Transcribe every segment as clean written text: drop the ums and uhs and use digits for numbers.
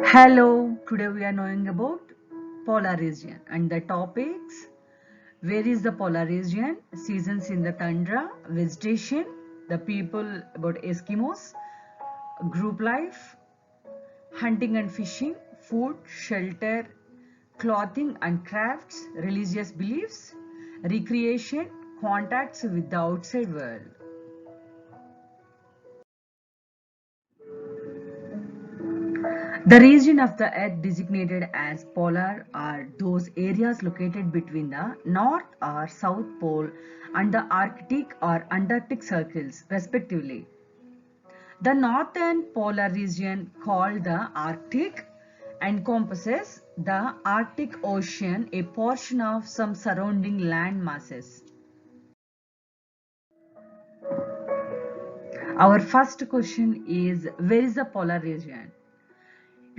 Hello, today we are knowing about polar region and the topics: where is the polar region, seasons in the tundra, vegetation, the people about Eskimos, group life, hunting and fishing, food, shelter, clothing and crafts, religious beliefs, recreation, contacts with the outside world. The region of the Earth designated as polar are those areas located between the North or South Pole and the Arctic or Antarctic circles, respectively. The northern polar region, called the Arctic, encompasses the Arctic Ocean, a portion of some surrounding land masses. Our first question is, where is the polar region?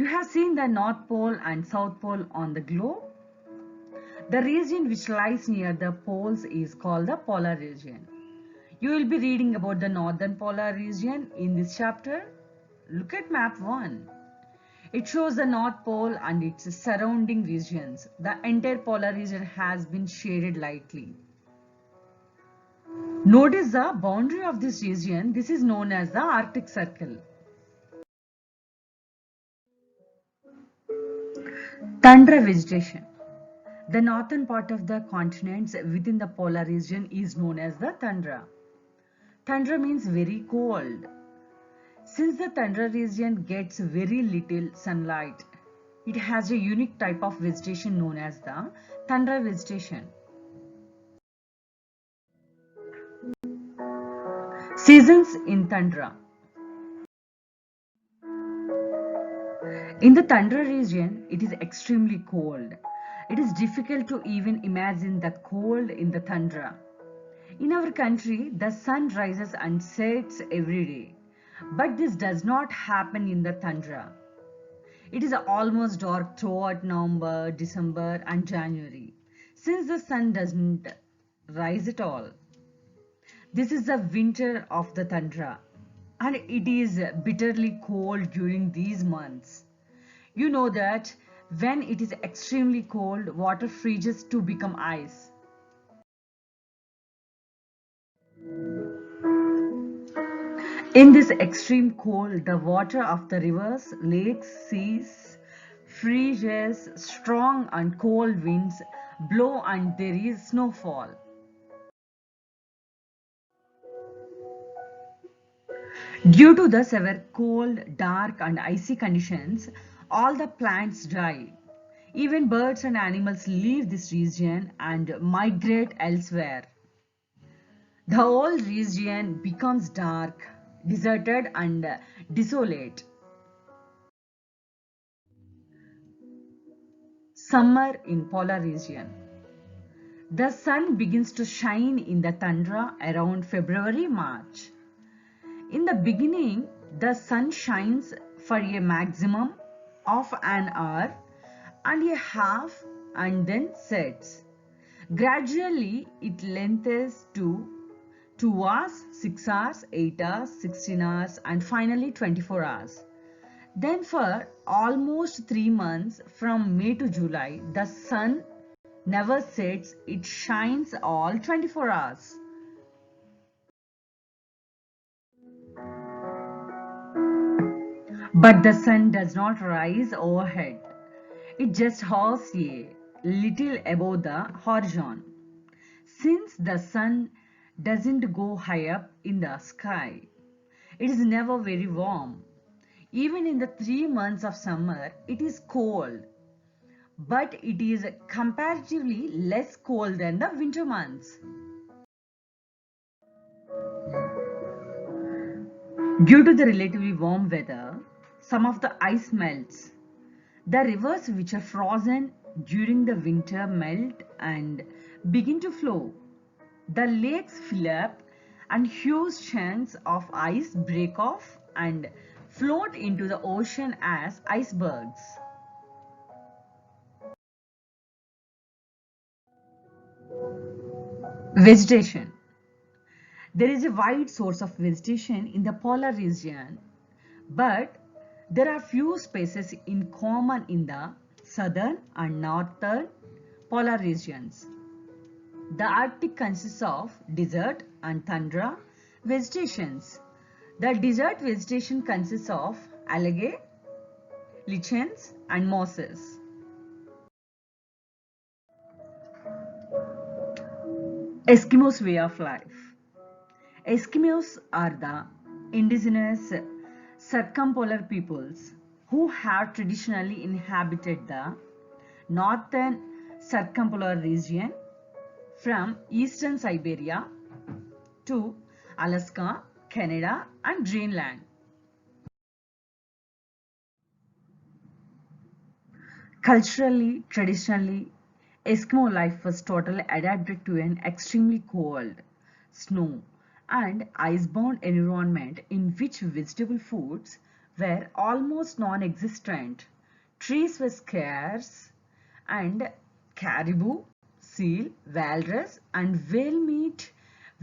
You have seen the North Pole and South Pole on the globe. The region which lies near the poles is called the polar region. You will be reading about the northern polar region in this chapter. Look at map 1. It shows the North Pole and its surrounding regions. The entire polar region has been shaded lightly. Notice the boundary of this region. This is known as the Arctic Circle. Tundra vegetation. The northern part of the continents within the polar region is known as the tundra. Tundra means very cold. Since the tundra region gets very little sunlight, it has a unique type of vegetation known as the tundra vegetation. Seasons in tundra. In the tundra region, it is extremely cold. It is difficult to even imagine the cold in the tundra. In our country, the sun rises and sets every day. But this does not happen in the tundra. It is almost dark throughout November, December and January, since the sun doesn't rise at all. This is the winter of the tundra, and it is bitterly cold during these months. You know that when it is extremely cold, water freezes to become ice. In this extreme cold, the water of the rivers, lakes, seas freezes, strong and cold winds blow and there is snowfall. Due to the severe cold, dark and icy conditions, all the plants die. Even birds and animals leave this region and migrate elsewhere. The whole region becomes dark, deserted and desolate. Summer in polar region. The sun begins to shine in the tundra around February-March. In the beginning, the sun shines for a maximum of an hour and a half and then sets. Gradually, it lengthens to 2 hours, 6 hours, 8 hours, 16 hours and finally 24 hours. Then for almost 3 months from May to July, the sun never sets, it shines all 24 hours. But the sun does not rise overhead. It just hovers a little above the horizon. Since the sun doesn't go high up in the sky, it is never very warm. Even in the 3 months of summer, it is cold, but it is comparatively less cold than the winter months. Due to the relatively warm weather, some of the ice melts. The rivers which are frozen during the winter melt and begin to flow. The lakes fill up and huge chunks of ice break off and float into the ocean as icebergs. Vegetation. There is a wide source of vegetation in the polar region, but There are few species in common in the southern and northern polar regions. The Arctic consists of desert and tundra vegetations. The desert vegetation consists of algae, lichens, and mosses. Eskimos' way of life. Eskimos are the indigenous circumpolar peoples who have traditionally inhabited the northern circumpolar region from eastern Siberia to Alaska, Canada, and Greenland. Culturally, traditionally, Eskimo life was totally adapted to an extremely cold, snow, and icebound environment in which vegetable foods were almost non-existent. Trees were scarce, and caribou, seal, walrus, and whale meat,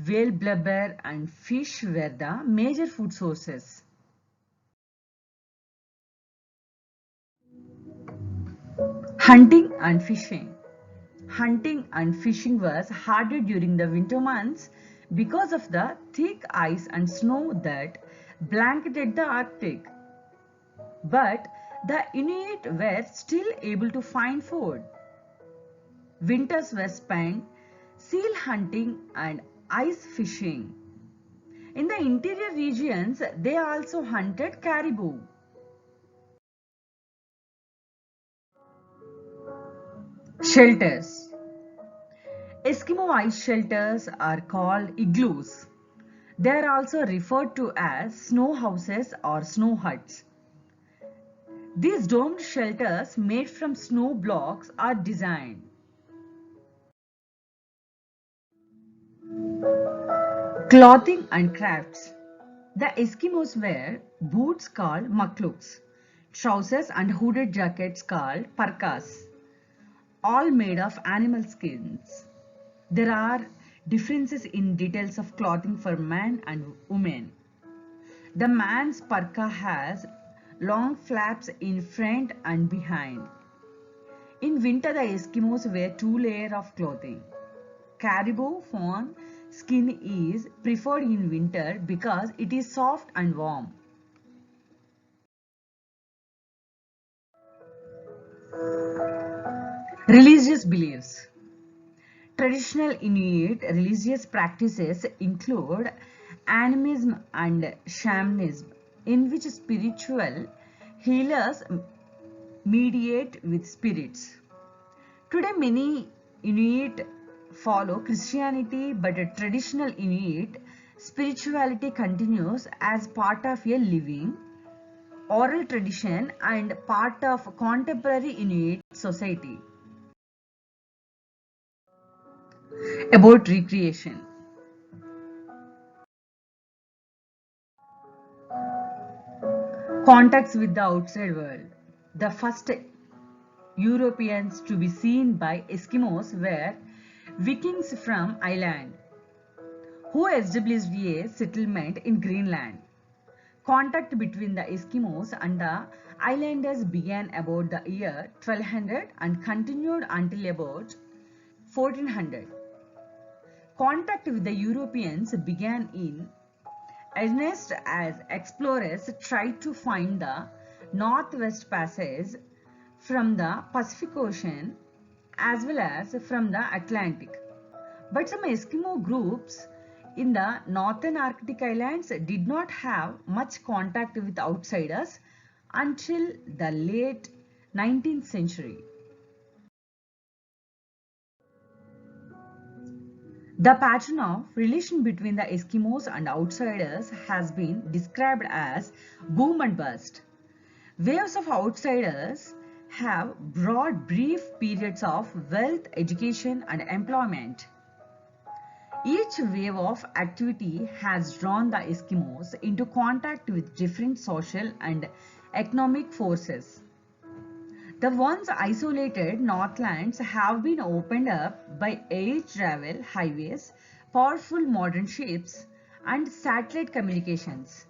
whale blubber, and fish were the major food sources. Hunting and fishing. Hunting and fishing was harder during the winter months because of the thick ice and snow that blanketed the Arctic. But the Inuit were still able to find food. Winters were spent seal hunting and ice fishing. In the interior regions, they also hunted caribou. Shelters. Eskimo ice shelters are called igloos. They are also referred to as snow houses or snow huts. These domed shelters made from snow blocks are designed. Clothing and crafts. The Eskimos wear boots called makluks, trousers and hooded jackets called parkas, all made of animal skins. There are differences in details of clothing for men and women. The man's parka has long flaps in front and behind. In winter, the Eskimos wear two layers of clothing. Caribou fawn skin is preferred in winter because it is soft and warm. Religious beliefs. Traditional Inuit religious practices include animism and shamanism, in which spiritual healers mediate with spirits. Today, many Inuit follow Christianity, but a traditional Inuit spirituality continues as part of a living, oral tradition and part of contemporary Inuit society. About recreation. Contacts with the outside world. The first Europeans to be seen by Eskimos were Vikings from Ireland, who established a settlement in Greenland. Contact between the Eskimos and the islanders began about the year 1200 and continued until about 1400. Contact with the Europeans began in earnest as explorers tried to find the Northwest Passage from the Pacific Ocean as well as from the Atlantic. But some Eskimo groups in the northern Arctic islands did not have much contact with outsiders until the late 19th century. The pattern of relation between the Eskimos and outsiders has been described as boom and bust. Waves of outsiders have brought brief periods of wealth, education, and employment. Each wave of activity has drawn the Eskimos into contact with different social and economic forces. The once isolated Northlands have been opened up by air travel highways, powerful modern ships, and satellite communications.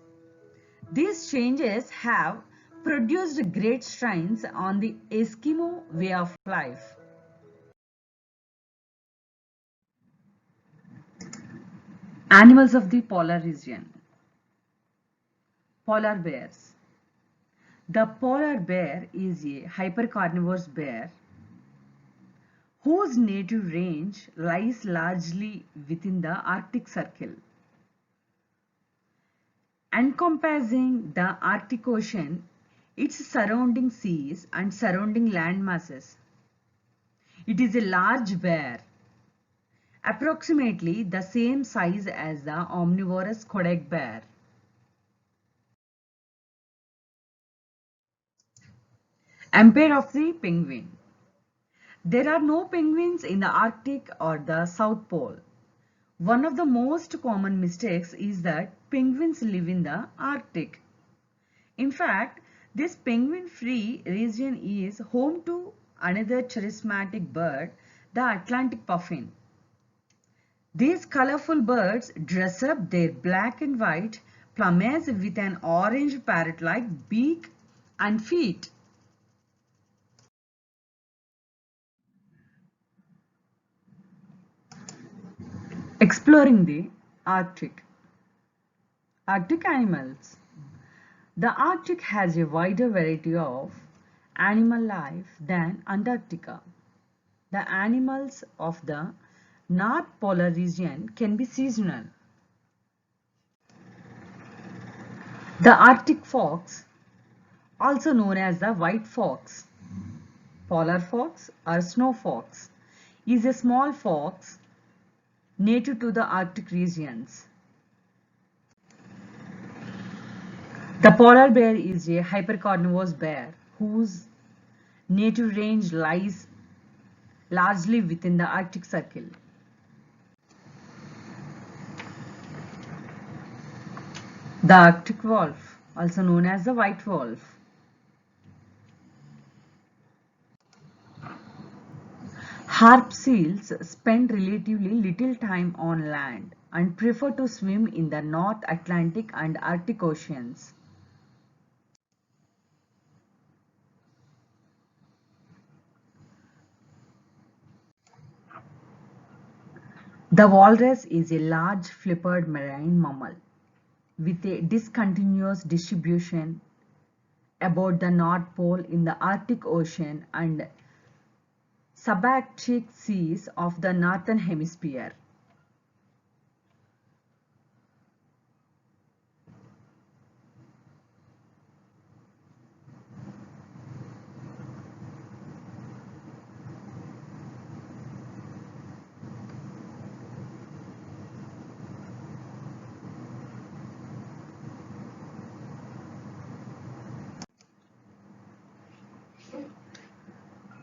These changes have produced great strains on the Eskimo way of life. Animals of the polar region. Polar bears. The polar bear is a hypercarnivorous bear whose native range lies largely within the Arctic Circle, encompassing the Arctic Ocean, its surrounding seas and surrounding land masses. It is a large bear, approximately the same size as the omnivorous Kodak bear. Empire of the penguin. There are no penguins in the Arctic or the South Pole. One of the most common mistakes is that penguins live in the Arctic. In fact, this penguin-free region is home to another charismatic bird, the Atlantic puffin. These colorful birds dress up their black and white plumage with an orange parrot-like beak and feet. Exploring the Arctic. Arctic animals. The Arctic has a wider variety of animal life than Antarctica. The animals of the North Polar region can be seasonal. The Arctic fox, also known as the white fox, polar fox or snow fox, is a small fox native to the Arctic regions. The polar bear is a hypercarnivorous bear whose native range lies largely within the Arctic Circle. The Arctic wolf, also known as the white wolf. Harp seals spend relatively little time on land and prefer to swim in the North Atlantic and Arctic Oceans. The walrus is a large flippered marine mammal with a discontinuous distribution about the North Pole in the Arctic Ocean and subarctic seas of the Northern Hemisphere.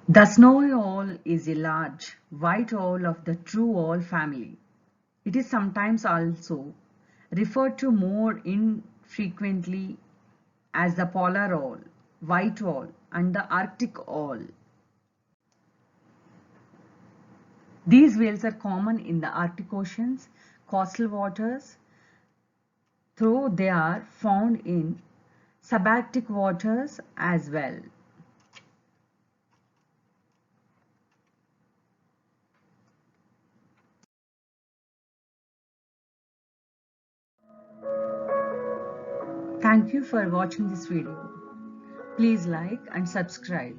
The snowy owl is a large, white owl of the true owl family. It is sometimes also referred to more infrequently as the polar owl, white owl, and the Arctic owl. These whales are common in the Arctic Ocean's coastal waters, though they are found in subarctic waters as well. Thank you for watching this video. Please like and subscribe.